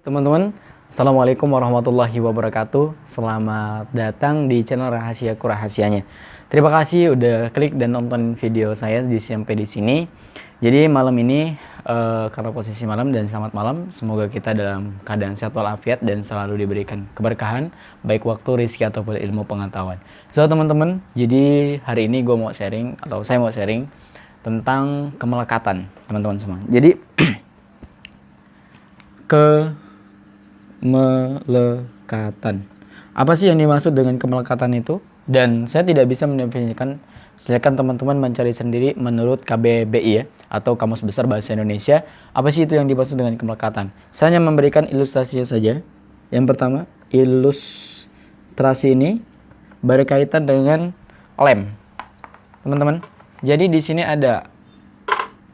Teman-teman, Assalamualaikum warahmatullahi wabarakatuh. Selamat datang di channel Rahasiaku Rahasianya. Terima kasih udah klik dan nonton video saya sampai di sini. Jadi malam ini karena posisi malam dan selamat malam, semoga kita dalam keadaan sehat walafiat dan selalu diberikan keberkahan baik waktu, rezeki ataupun ilmu pengetahuan. So teman-teman, jadi hari ini saya mau sharing tentang kemelekatan teman-teman semua. Jadi kemelekatan. Apa sih yang dimaksud dengan kemelekatan itu? Dan saya tidak bisa mendefinisikan, silakan teman-teman mencari sendiri menurut KBBI ya, atau Kamus Besar Bahasa Indonesia. Apa sih itu yang dimaksud dengan kemelekatan? Saya hanya memberikan ilustrasinya saja. Yang pertama, ilustrasi ini berkaitan dengan lem. Teman-teman, jadi di sini ada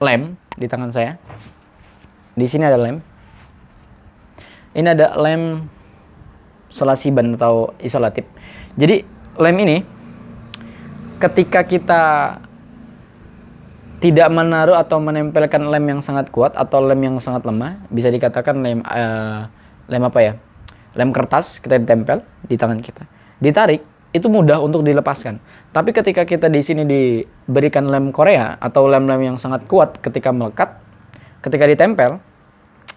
lem di tangan saya. Di sini ada lem. Ini ada lem isolasi ban atau isolatif. Jadi lem ini ketika kita tidak menaruh atau menempelkan lem yang sangat kuat atau lem yang sangat lemah, bisa dikatakan lem apa ya? Lem kertas kita ditempel di tangan kita. Ditarik itu mudah untuk dilepaskan. Tapi ketika kita di sini diberikan lem Korea atau lem-lem yang sangat kuat ketika melekat, ketika ditempel,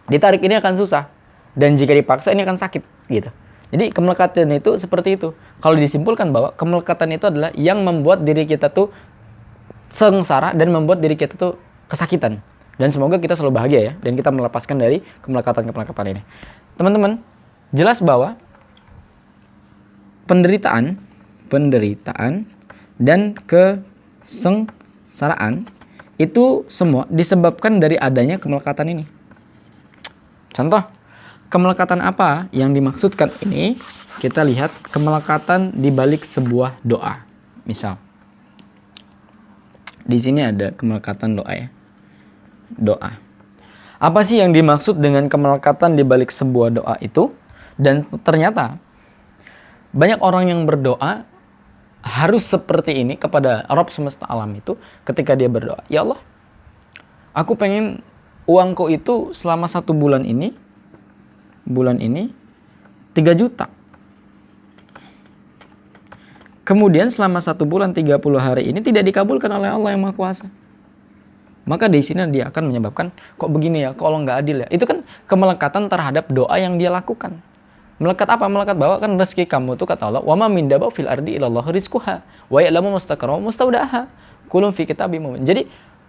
ditarik ini akan susah. Dan jika dipaksa ini akan sakit gitu. Jadi kemelekatan itu seperti itu. Kalau disimpulkan bahwa kemelekatan itu adalah yang membuat diri kita tuh sengsara dan membuat diri kita tuh kesakitan. Dan semoga kita selalu bahagia ya, dan kita melepaskan dari kemelekatan ini. Teman-teman, jelas bahwa penderitaan dan kesengsaraan itu semua disebabkan dari adanya kemelekatan ini. Contoh, kemelekatan apa yang dimaksudkan ini? Kita lihat kemelekatan di balik sebuah doa. Misal, di sini ada kemelekatan doa ya. Doa. Apa sih yang dimaksud dengan kemelekatan di balik sebuah doa itu? Dan ternyata banyak orang yang berdoa harus seperti ini kepada Rabb semesta alam itu ketika dia berdoa. Ya Allah, aku pengen uangku itu selama 1 bulan ini 3 juta. Kemudian selama 1 bulan 30 hari ini tidak dikabulkan oleh Allah yang Maha Kuasa. Maka di sini dia akan menyebabkan, kok begini ya, kok Allah nggak adil ya. Itu kan kemelekatan terhadap doa yang dia lakukan. Melekat apa? Melekat bahwa kan rezeki kamu itu kata Allah, wa ma min dabba fil ardi illallah rizquha wa ya'lamu mustaqarraha wa mustaudaha kulun fi kitabim mubin. Jadi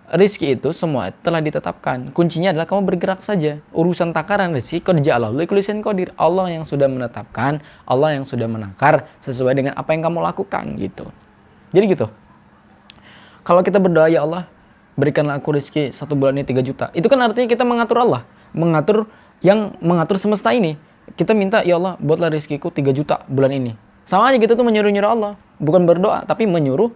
rezeki itu semua telah ditetapkan. Kuncinya adalah kamu bergerak saja. Urusan takaran rezeki qad ja'alallahu likulli syai'in qadir. Allah yang sudah menetapkan, Allah yang sudah menakar sesuai dengan apa yang kamu lakukan gitu. Jadi gitu. Kalau kita berdoa, ya Allah, berikanlah aku rezeki 1 bulan ini 3 juta. Itu kan artinya kita mengatur Allah, mengatur semesta ini. Kita minta, ya Allah, buatlah rezekiku 3 juta bulan ini. Sama aja kita tuh menyuruh-nyuruh Allah, bukan berdoa tapi menyuruh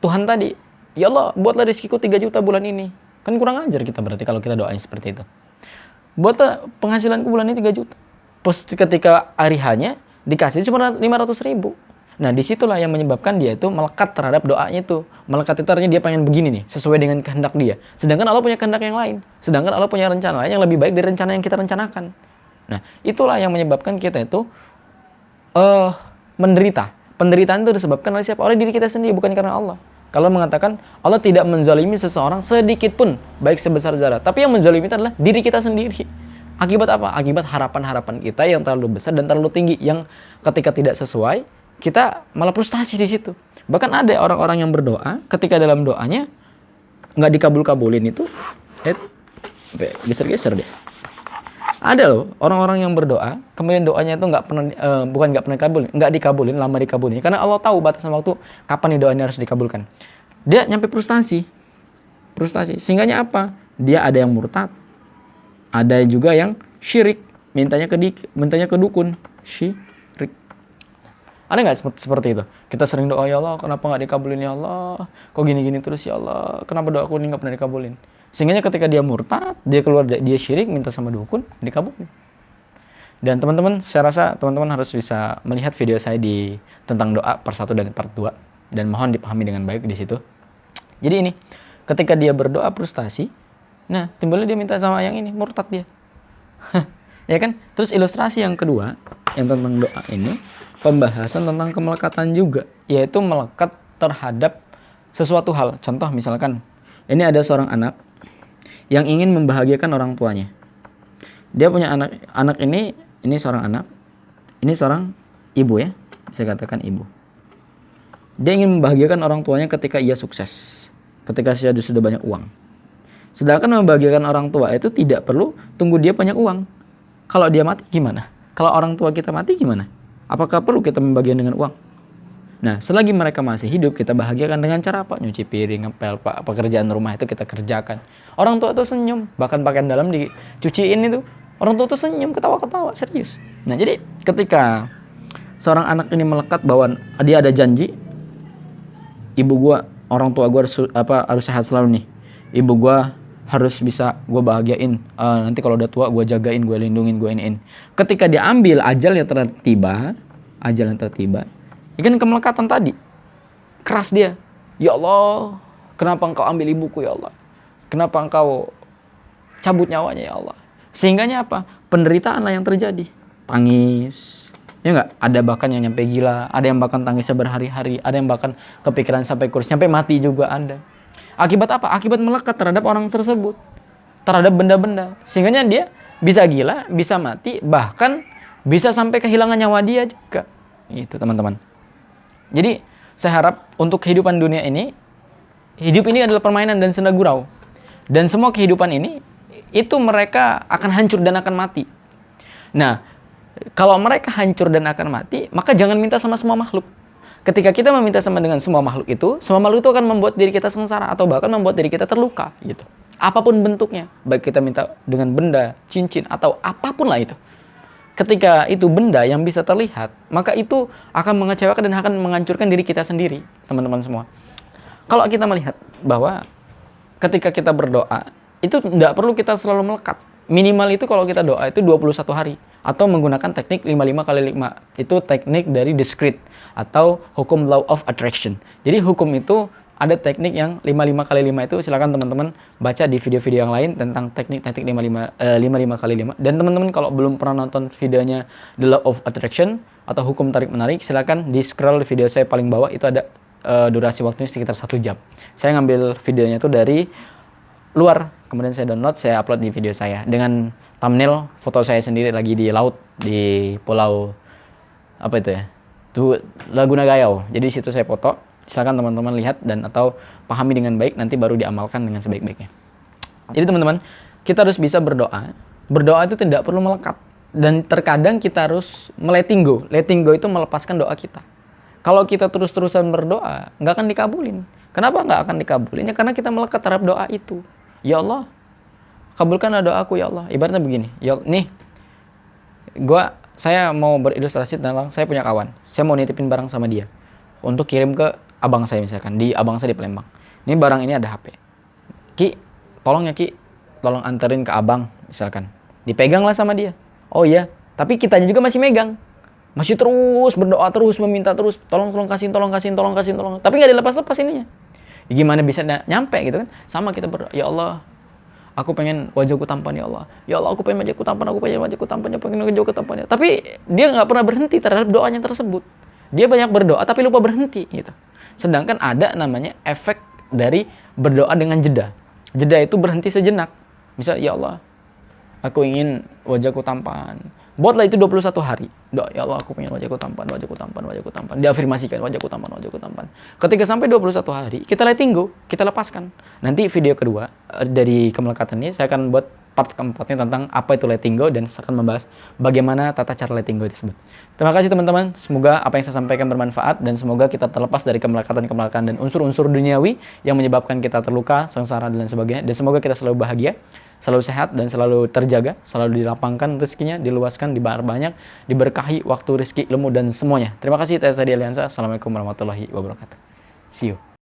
Tuhan tadi. Ya Allah, buatlah rezekiku 3 juta bulan ini. Kan kurang ajar kita berarti kalau kita doanya seperti itu. Buatlah penghasilanku bulan ini 3 juta. Pas ketika hari hanya dikasih cuma 500 ribu. Nah disitulah yang menyebabkan dia itu melekat terhadap doanya itu. Melekat itu artinya dia pengen begini nih, sesuai dengan kehendak dia. Sedangkan Allah punya kehendak yang lain. Sedangkan Allah punya rencana lain yang lebih baik dari rencana yang kita rencanakan. Nah itulah yang menyebabkan kita itu menderita. Penderitaan itu disebabkan oleh siapa? Oleh diri kita sendiri, bukan karena Allah. Kalau mengatakan Allah tidak menzalimi seseorang sedikit pun, baik sebesar zarah. Tapi yang menzalimi itu adalah diri kita sendiri. Akibat apa? Akibat harapan-harapan kita yang terlalu besar dan terlalu tinggi, yang ketika tidak sesuai, kita malah frustasi di situ. Bahkan ada orang-orang yang berdoa, ketika dalam doanya nggak dikabul-kabulin itu, geser-geser deh. Ada loh orang-orang yang berdoa, kemudian doanya itu nggak dikabulin, lama dikabulin. Karena Allah tahu batasan waktu kapan nih doanya harus dikabulkan. Dia nyampe frustasi. Sehingganya apa? Dia ada yang murtad, ada juga yang syirik, mintanya ke dukun, syirik. Ada nggak seperti itu? Kita sering doa, ya Allah, kenapa nggak dikabulin ya Allah? Kok gini-gini terus ya Allah? Kenapa doaku ini nggak pernah dikabulin? Sehingga ketika dia murtad, dia keluar, dia syirik, minta sama dukun, dikabulin. Dan teman-teman, saya rasa teman-teman harus bisa melihat video saya tentang doa part 1 dan part 2. Dan mohon dipahami dengan baik di situ. Jadi ini, ketika dia berdoa frustasi, nah timbulnya dia minta sama yang ini, murtad dia. Ya kan? Terus ilustrasi yang kedua yang tentang doa ini, pembahasan tentang kemelekatan juga, yaitu melekat terhadap sesuatu hal. Contoh misalkan, ini ada seorang anak yang ingin membahagiakan orang tuanya. Dia punya anak ini seorang anak, ini seorang ibu ya, bisa katakan ibu. Dia ingin membahagiakan orang tuanya ketika ia sukses, ketika dia sudah banyak uang. Sedangkan membahagiakan orang tua itu tidak perlu tunggu dia banyak uang. Kalau dia mati gimana? Kalau orang tua kita mati gimana? Apakah perlu kita membagikan dengan uang? Nah, selagi mereka masih hidup, kita bahagiakan dengan cara apa? Nyuci piring, ngepel, pekerjaan rumah itu kita kerjakan. Orang tua itu senyum, bahkan pakaian dalam dicuciin itu. Orang tua itu senyum, ketawa-ketawa, serius. Nah, jadi ketika seorang anak ini melekat bahwa dia ada janji, ibu gua, orang tua gua harus sehat selalu nih. Ibu gua harus bisa gue bahagiain, nanti kalau udah tua gue jagain, gue lindungin, gue iniin. Ketika diambil ajal yang tertiba, ya kan kemelekatan tadi keras dia. Ya Allah, kenapa engkau ambil ibuku ya Allah? Kenapa engkau cabut nyawanya ya Allah? Sehingganya apa? Penderitaan lah yang terjadi. Tangis, ya enggak? Ada bahkan yang nyampe gila, ada yang bahkan tangisnya berhari-hari, ada yang bahkan kepikiran sampai kurus, sampai mati juga ada. Akibat apa? Akibat melekat terhadap orang tersebut, terhadap benda-benda. Sehingganya dia bisa gila, bisa mati, bahkan bisa sampai kehilangan nyawa dia juga. Itu teman-teman. Jadi saya harap untuk kehidupan dunia ini, hidup ini adalah permainan dan senda gurau. Dan semua kehidupan ini, itu mereka akan hancur dan akan mati. Nah, kalau mereka hancur dan akan mati, maka jangan minta sama semua makhluk. Ketika kita meminta sama dengan semua makhluk itu akan membuat diri kita sengsara atau bahkan membuat diri kita terluka gitu. Apapun bentuknya, baik kita minta dengan benda, cincin atau apapun lah itu. Ketika itu benda yang bisa terlihat, maka itu akan mengecewakan dan akan menghancurkan diri kita sendiri, teman-teman semua. Kalau kita melihat bahwa ketika kita berdoa, itu tidak perlu kita selalu melekat. Minimal itu kalau kita doa itu 21 hari atau menggunakan teknik 55 kali 5. Itu teknik dari discrete atau hukum law of attraction. Jadi hukum itu ada teknik yang 55 kali 5 itu, silakan teman-teman baca di video-video yang lain tentang teknik-teknik 55 kali 5. Dan teman-teman kalau belum pernah nonton videonya The Law of Attraction atau hukum tarik menarik, silakan di scroll video saya paling bawah, itu ada durasi waktunya sekitar 1 jam. Saya ngambil videonya itu dari luar, kemudian saya download, saya upload di video saya dengan thumbnail foto saya sendiri lagi di laut, di pulau apa itu ya, itu Laguna Gayau. Jadi situ saya foto, silakan teman-teman lihat dan atau pahami dengan baik, nanti baru diamalkan dengan sebaik-baiknya. Jadi teman-teman, kita harus bisa berdoa. Berdoa itu tidak perlu melekat, dan terkadang kita harus letting go. Letting go itu melepaskan doa kita. Kalau kita terus-terusan berdoa, nggak akan dikabulin. Kenapa nggak akan dikabulin? Ya karena kita melekat terhadap doa itu. Ya Allah, kabulkanlah doaku ya Allah. Ibaratnya begini, ya nih, saya mau berilustrasi tentang saya punya kawan. Saya mau nitipin barang sama dia untuk kirim ke abang saya, misalkan di abang saya di Palembang. Ini barang ini ada HP. Ki, tolong ya Ki, tolong anterin ke abang misalkan. Dipegang lah sama dia. Oh iya, tapi kitanya juga masih megang. Masih terus berdoa, terus meminta terus, tolong kasihin. Tapi nggak dilepas-lepas ininya. Ya gimana bisa nyampe gitu kan? Sama kita berdoa, ya Allah, aku pengen wajahku tampan ya Allah. Ya Allah, aku pengen wajahku tampan, pengen wajahku tampan. Tapi dia nggak pernah berhenti terhadap doanya tersebut. Dia banyak berdoa tapi lupa berhenti gitu. Sedangkan ada namanya efek dari berdoa dengan jeda. Jeda itu berhenti sejenak. Misal, ya Allah, aku ingin wajahku tampan. Buatlah itu 21 hari. Doa, ya Allah, aku pengen wajahku tampan. Diafirmasikan, wajahku tampan. Ketika sampai 21 hari, kita letting go, kita lepaskan. Nanti video kedua dari kemelekatan ini, saya akan buat part keempatnya tentang apa itu letting go, dan saya akan membahas bagaimana tata cara letting go tersebut. Terima kasih teman-teman. Semoga apa yang saya sampaikan bermanfaat, dan semoga kita terlepas dari kemelekatan dan unsur-unsur duniawi yang menyebabkan kita terluka, sengsara, dan sebagainya. Dan semoga kita selalu bahagia, selalu sehat, dan selalu terjaga, selalu dilapangkan rezekinya, diluaskan, diperbanyak, diberkahi waktu, rezeki, ilmu, dan semuanya. Terima kasih. Tadi Aliansa. Assalamualaikum warahmatullahi wabarakatuh. See you.